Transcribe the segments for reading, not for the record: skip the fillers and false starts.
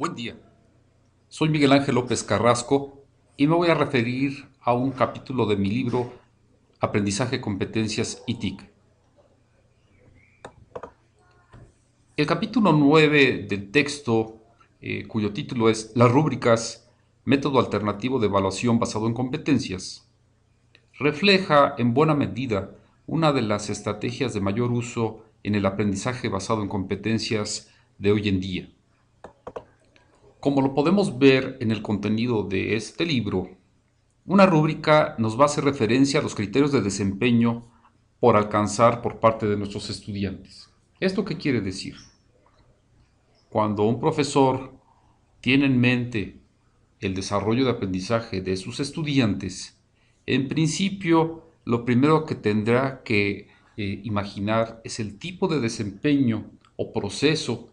Buen día, soy Miguel Ángel López Carrasco y me voy a referir a un capítulo de mi libro Aprendizaje, Competencias y TIC. El capítulo 9 del texto, cuyo título es Las rúbricas, método alternativo de evaluación basado en competencias, refleja en buena medida una de las estrategias de mayor uso en el aprendizaje basado en competencias de hoy en día. Como lo podemos ver en el contenido de este libro, una rúbrica nos va a hacer referencia a los criterios de desempeño por alcanzar por parte de nuestros estudiantes. ¿Esto qué quiere decir? Cuando un profesor tiene en mente el desarrollo de aprendizaje de sus estudiantes, en principio lo primero que tendrá que imaginar es el tipo de desempeño o proceso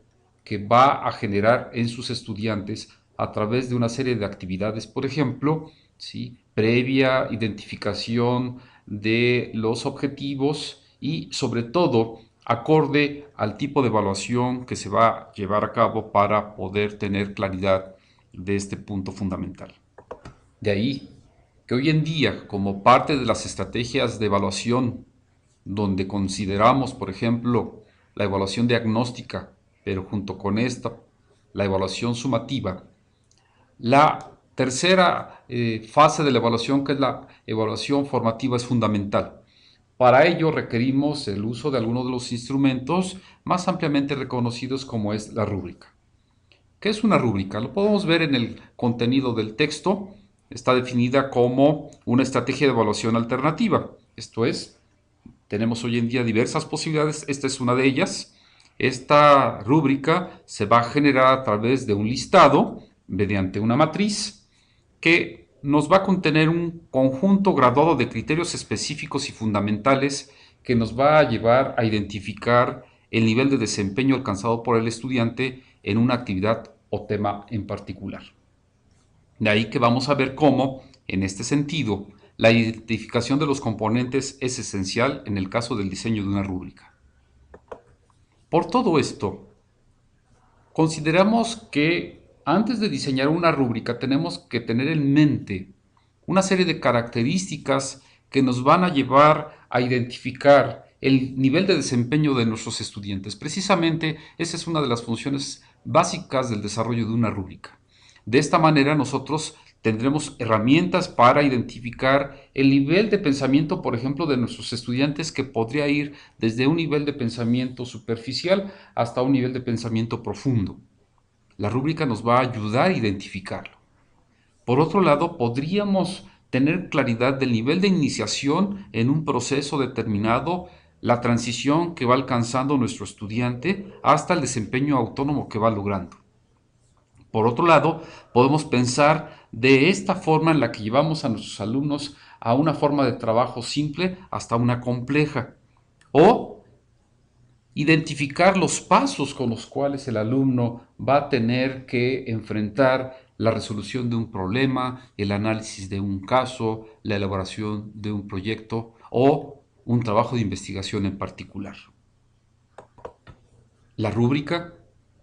que va a generar en sus estudiantes a través de una serie de actividades, por ejemplo, ¿sí? Previa identificación de los objetivos y sobre todo acorde al tipo de evaluación que se va a llevar a cabo para poder tener claridad de este punto fundamental. De ahí que hoy en día, como parte de las estrategias de evaluación, donde consideramos, por ejemplo, la evaluación diagnóstica, pero junto con esta, la evaluación sumativa, la tercera fase de la evaluación, que es la evaluación formativa, es fundamental. Para ello requerimos el uso de algunos de los instrumentos más ampliamente reconocidos como es la rúbrica. ¿Qué es una rúbrica? Lo podemos ver en el contenido del texto. Está definida como una estrategia de evaluación alternativa. Esto es, tenemos hoy en día diversas posibilidades. Esta es una de ellas. Esta rúbrica se va a generar a través de un listado mediante una matriz que nos va a contener un conjunto graduado de criterios específicos y fundamentales que nos va a llevar a identificar el nivel de desempeño alcanzado por el estudiante en una actividad o tema en particular. De ahí que vamos a ver cómo, en este sentido, la identificación de los componentes es esencial en el caso del diseño de una rúbrica. Por todo esto, consideramos que antes de diseñar una rúbrica tenemos que tener en mente una serie de características que nos van a llevar a identificar el nivel de desempeño de nuestros estudiantes. Precisamente esa es una de las funciones básicas del desarrollo de una rúbrica. De esta manera nosotros tendremos herramientas para identificar el nivel de pensamiento, por ejemplo, de nuestros estudiantes, que podría ir desde un nivel de pensamiento superficial hasta un nivel de pensamiento profundo. La rúbrica nos va a ayudar a identificarlo. Por otro lado, podríamos tener claridad del nivel de iniciación en un proceso determinado, la transición que va alcanzando nuestro estudiante hasta el desempeño autónomo que va logrando. Por otro lado, podemos pensar de esta forma en la que llevamos a nuestros alumnos a una forma de trabajo simple hasta una compleja. O identificar los pasos con los cuales el alumno va a tener que enfrentar la resolución de un problema, el análisis de un caso, la elaboración de un proyecto o un trabajo de investigación en particular. La rúbrica,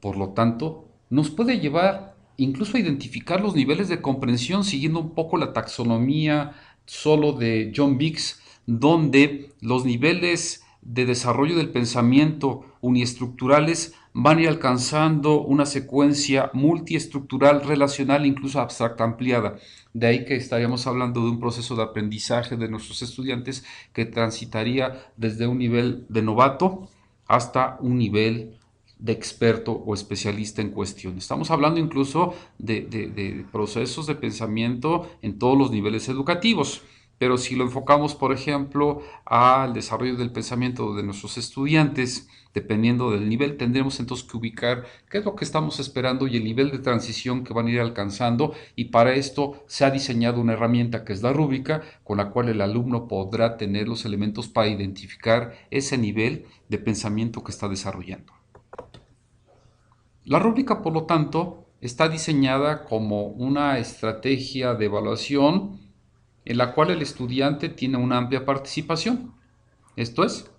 por lo tanto, nos puede llevar incluso a identificar los niveles de comprensión siguiendo un poco la taxonomía solo de John Biggs, donde los niveles de desarrollo del pensamiento uniestructurales van a ir alcanzando una secuencia multiestructural, relacional, incluso abstracta ampliada. De ahí que estaríamos hablando de un proceso de aprendizaje de nuestros estudiantes que transitaría desde un nivel de novato hasta un nivel de experto o especialista en cuestión. Estamos hablando incluso de procesos de pensamiento en todos los niveles educativos. Pero si lo enfocamos, por ejemplo, al desarrollo del pensamiento de nuestros estudiantes, dependiendo del nivel, tendremos entonces que ubicar qué es lo que estamos esperando y el nivel de transición que van a ir alcanzando. Y para esto se ha diseñado una herramienta que es la rúbrica, con la cual el alumno podrá tener los elementos para identificar ese nivel de pensamiento que está desarrollando. La rúbrica, por lo tanto, está diseñada como una estrategia de evaluación en la cual el estudiante tiene una amplia participación. Esto es,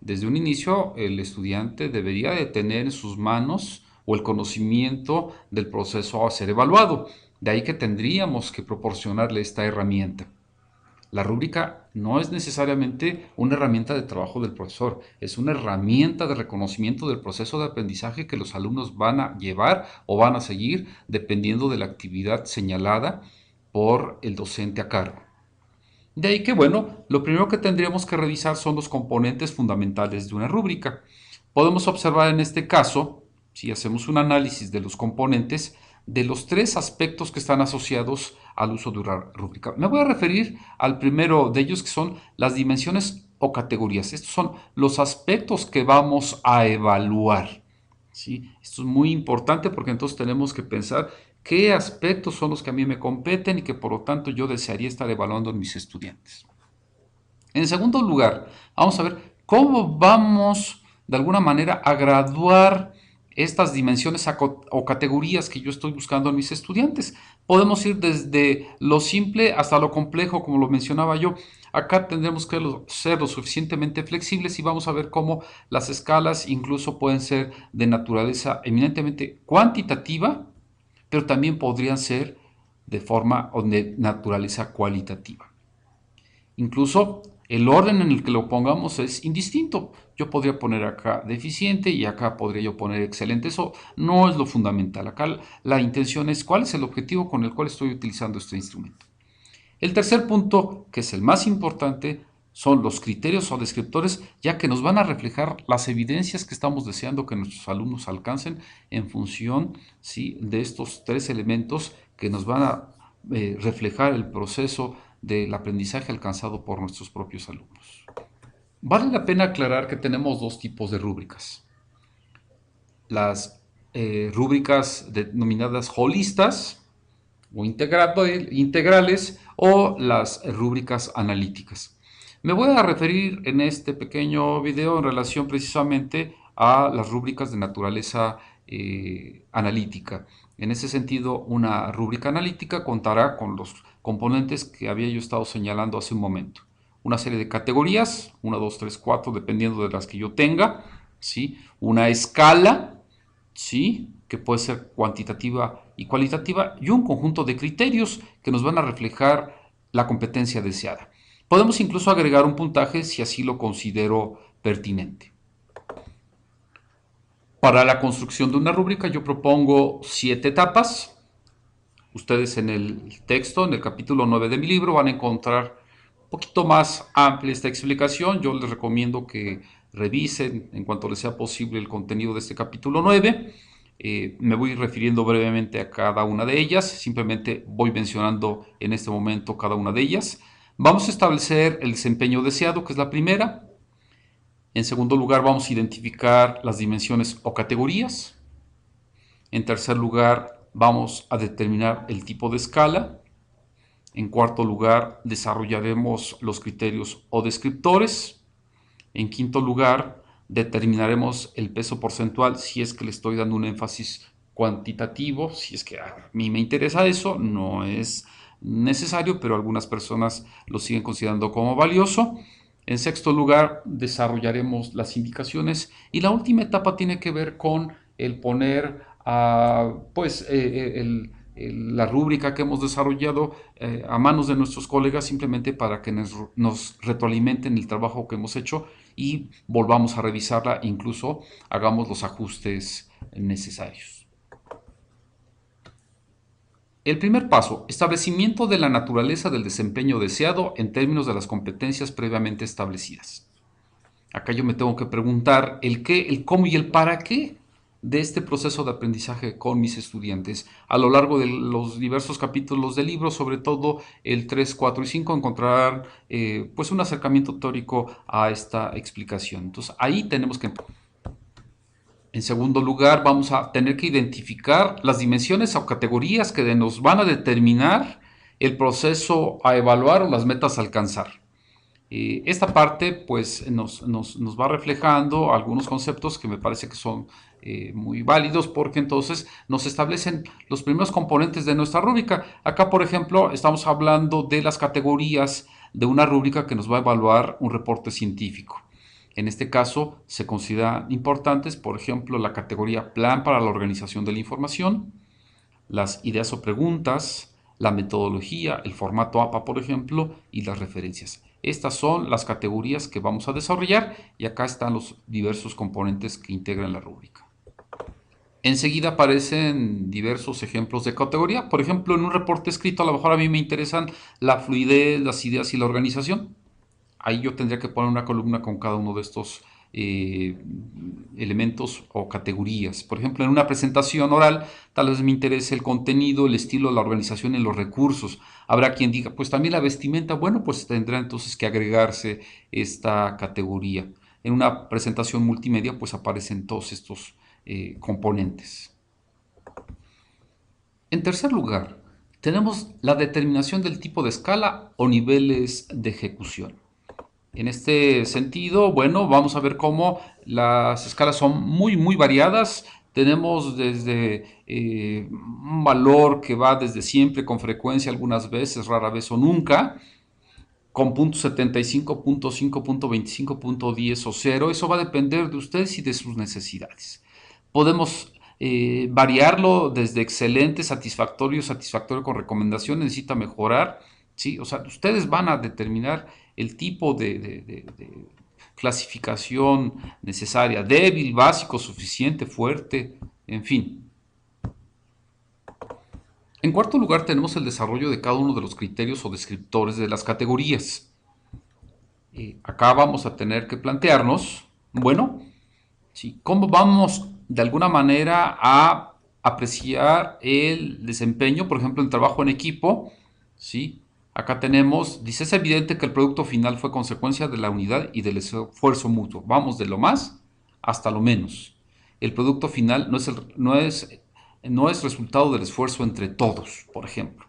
desde un inicio el estudiante debería de tener en sus manos o el conocimiento del proceso a ser evaluado. De ahí que tendríamos que proporcionarle esta herramienta. La rúbrica no es necesariamente una herramienta de trabajo del profesor, es una herramienta de reconocimiento del proceso de aprendizaje que los alumnos van a llevar o van a seguir dependiendo de la actividad señalada por el docente a cargo. De ahí que, bueno, lo primero que tendríamos que revisar son los componentes fundamentales de una rúbrica. Podemos observar en este caso, si hacemos un análisis de los componentes, de los tres aspectos que están asociados al uso de una rúbrica. Me voy a referir al primero de ellos, que son las dimensiones o categorías. Estos son los aspectos que vamos a evaluar, ¿sí? Esto es muy importante porque entonces tenemos que pensar qué aspectos son los que a mí me competen y que por lo tanto yo desearía estar evaluando en mis estudiantes. En segundo lugar, vamos a ver cómo vamos de alguna manera a graduar estas dimensiones o categorías que yo estoy buscando en mis estudiantes. Podemos ir desde lo simple hasta lo complejo, como lo mencionaba yo. Acá tendremos que ser lo suficientemente flexibles y vamos a ver cómo las escalas incluso pueden ser de naturaleza eminentemente cuantitativa, pero también podrían ser de forma o de naturaleza cualitativa. Incluso el orden en el que lo pongamos es indistinto. Yo podría poner acá deficiente y acá podría yo poner excelente. Eso no es lo fundamental. Acá la intención es cuál es el objetivo con el cual estoy utilizando este instrumento. El tercer punto, que es el más importante, son los criterios o descriptores, ya que nos van a reflejar las evidencias que estamos deseando que nuestros alumnos alcancen en función, ¿sí?, de estos tres elementos que nos van a reflejar el proceso del aprendizaje alcanzado por nuestros propios alumnos. Vale la pena aclarar que tenemos dos tipos de rúbricas. Las rúbricas denominadas holistas o integrales o las rúbricas analíticas. Me voy a referir en este pequeño video en relación precisamente a las rúbricas de naturaleza analítica. En ese sentido, una rúbrica analítica contará con los componentes que había yo estado señalando hace un momento. Una serie de categorías, 1, 2, 3, 4, dependiendo de las que yo tenga, ¿sí? Una escala, ¿sí?, que puede ser cuantitativa y cualitativa, y un conjunto de criterios que nos van a reflejar la competencia deseada. Podemos incluso agregar un puntaje si así lo considero pertinente. Para la construcción de una rúbrica yo propongo 7 etapas. Ustedes en el texto, en el capítulo 9 de mi libro, van a encontrar un poquito más amplia esta explicación. Yo les recomiendo que revisen en cuanto les sea posible el contenido de este capítulo 9. Me voy refiriendo brevemente a cada una de ellas, simplemente voy mencionando en este momento cada una de ellas. Vamos a establecer el desempeño deseado, que es la primera. En segundo lugar, vamos a identificar las dimensiones o categorías. En tercer lugar, vamos a determinar el tipo de escala. En cuarto lugar, desarrollaremos los criterios o descriptores. En quinto lugar, determinaremos el peso porcentual si es que le estoy dando un énfasis cuantitativo, si es que a mí me interesa eso, no es necesario, pero algunas personas lo siguen considerando como valioso. En sexto lugar, desarrollaremos las indicaciones y la última etapa tiene que ver con el poner la rúbrica que hemos desarrollado a manos de nuestros colegas simplemente para que nos retroalimenten el trabajo que hemos hecho y volvamos a revisarla, incluso hagamos los ajustes necesarios. El primer paso, establecimiento de la naturaleza del desempeño deseado en términos de las competencias previamente establecidas. Acá yo me tengo que preguntar el qué, el cómo y el para qué de este proceso de aprendizaje con mis estudiantes. A lo largo de los diversos capítulos del libro, sobre todo el 3, 4 y 5, encontrarán pues un acercamiento teórico a esta explicación. Entonces ahí tenemos que... En segundo lugar, vamos a tener que identificar las dimensiones o categorías que nos van a determinar el proceso a evaluar o las metas a alcanzar. Esta parte pues nos va reflejando algunos conceptos que me parece que son muy válidos porque entonces nos establecen los primeros componentes de nuestra rúbrica. Acá, por ejemplo, estamos hablando de las categorías de una rúbrica que nos va a evaluar un reporte científico. En este caso se consideran importantes, por ejemplo, la categoría Plan para la organización de la información, las ideas o preguntas, la metodología, el formato APA, por ejemplo, y las referencias. Estas son las categorías que vamos a desarrollar y acá están los diversos componentes que integran la rúbrica. Enseguida aparecen diversos ejemplos de categoría. Por ejemplo, en un reporte escrito a lo mejor a mí me interesan la fluidez, las ideas y la organización. Ahí yo tendría que poner una columna con cada uno de estos elementos o categorías. Por ejemplo, en una presentación oral, tal vez me interese el contenido, el estilo, la organización y los recursos. Habrá quien diga, pues también la vestimenta, bueno, pues tendrá entonces que agregarse esta categoría. En una presentación multimedia, pues aparecen todos estos componentes. En tercer lugar, tenemos la determinación del tipo de escala o niveles de ejecución. En este sentido, bueno, vamos a ver cómo las escalas son muy variadas. Tenemos desde un valor que va desde siempre, con frecuencia, algunas veces, rara vez o nunca, con punto 75, punto 5, punto 25, punto 10 o 0. Eso va a depender de ustedes y de sus necesidades. Podemos variarlo desde excelente, satisfactorio, satisfactorio con recomendación, necesita mejorar. ¿Sí? O sea, ustedes van a determinar el tipo de clasificación necesaria, débil, básico, suficiente, fuerte, en fin. En cuarto lugar tenemos el desarrollo de cada uno de los criterios o descriptores de las categorías. Acá vamos a tener que plantearnos, bueno, ¿sí? ¿Cómo vamos de alguna manera a apreciar el desempeño, por ejemplo, el trabajo en equipo? ¿Sí? Acá tenemos, dice, es evidente que el producto final fue consecuencia de la unidad y del esfuerzo mutuo. Vamos de lo más hasta lo menos. El producto final no es resultado del esfuerzo entre todos, por ejemplo.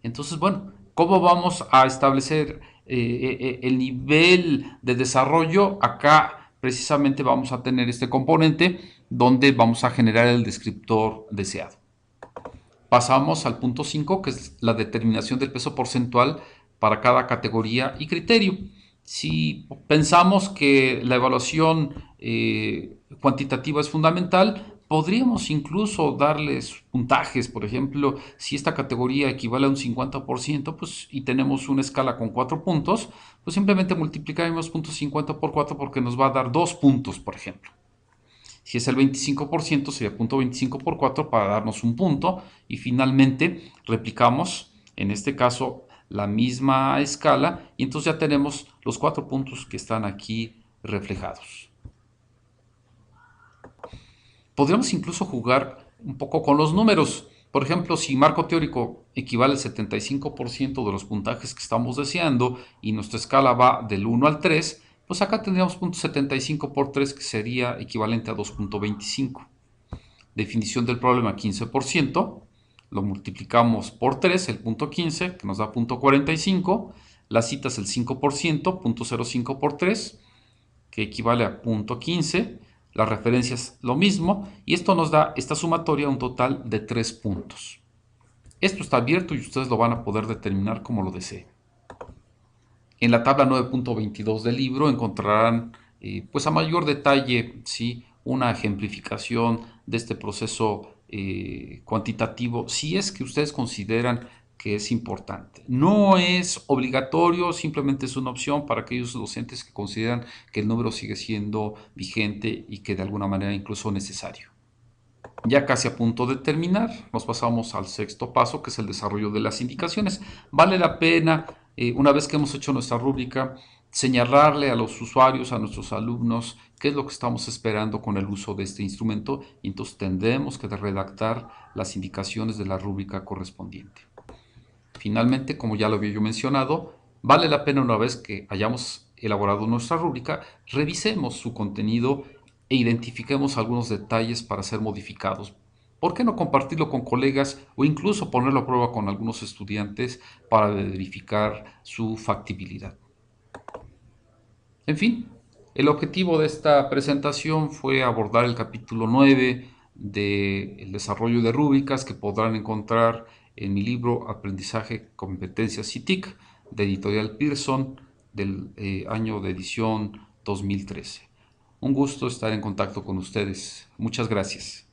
Entonces, bueno, ¿cómo vamos a establecer el nivel de desarrollo? Acá precisamente vamos a tener este componente donde vamos a generar el descriptor deseado. Pasamos al punto 5, que es la determinación del peso porcentual para cada categoría y criterio. Si pensamos que la evaluación cuantitativa es fundamental, podríamos incluso darles puntajes. Por ejemplo, si esta categoría equivale a un 50%, pues, y tenemos una escala con 4 puntos, pues simplemente multiplicaremos punto 50 por 4 porque nos va a dar 2 puntos, por ejemplo. Si es el 25%, sería punto 25 por 4 para darnos un punto. Y finalmente replicamos, en este caso, la misma escala. Y entonces ya tenemos los 4 puntos que están aquí reflejados. Podríamos incluso jugar un poco con los números. Por ejemplo, si marco teórico equivale al 75% de los puntajes que estamos deseando y nuestra escala va del 1 al 3, pues acá tendríamos punto 75 por 3, que sería equivalente a 2.25. Definición del problema 15%, lo multiplicamos por 3, el punto 15, que nos da punto 45. La cita es el 5%, punto 0.5 por 3, que equivale a punto 15. Las referencias lo mismo, y esto nos da esta sumatoria un total de 3 puntos. Esto está abierto y ustedes lo van a poder determinar como lo deseen. En la tabla 9.22 del libro encontrarán pues a mayor detalle, ¿sí?, una ejemplificación de este proceso cuantitativo, si es que ustedes consideran que es importante. No es obligatorio, simplemente es una opción para aquellos docentes que consideran que el número sigue siendo vigente y que de alguna manera incluso necesario. Ya casi a punto de terminar, nos pasamos al sexto paso, que es el desarrollo de las indicaciones. Vale la pena, una vez que hemos hecho nuestra rúbrica, señalarle a los usuarios, a nuestros alumnos, qué es lo que estamos esperando con el uso de este instrumento, y entonces tendremos que redactar las indicaciones de la rúbrica correspondiente. Finalmente, como ya lo había yo mencionado, vale la pena, una vez que hayamos elaborado nuestra rúbrica, revisemos su contenido e identifiquemos algunos detalles para ser modificados. ¿Por qué no compartirlo con colegas o incluso ponerlo a prueba con algunos estudiantes para verificar su factibilidad? En fin, el objetivo de esta presentación fue abordar el capítulo 9 del desarrollo de rúbricas, que podrán encontrar en mi libro Aprendizaje, Competencias y TIC, de Editorial Pearson, del año de edición 2013. Un gusto estar en contacto con ustedes. Muchas gracias.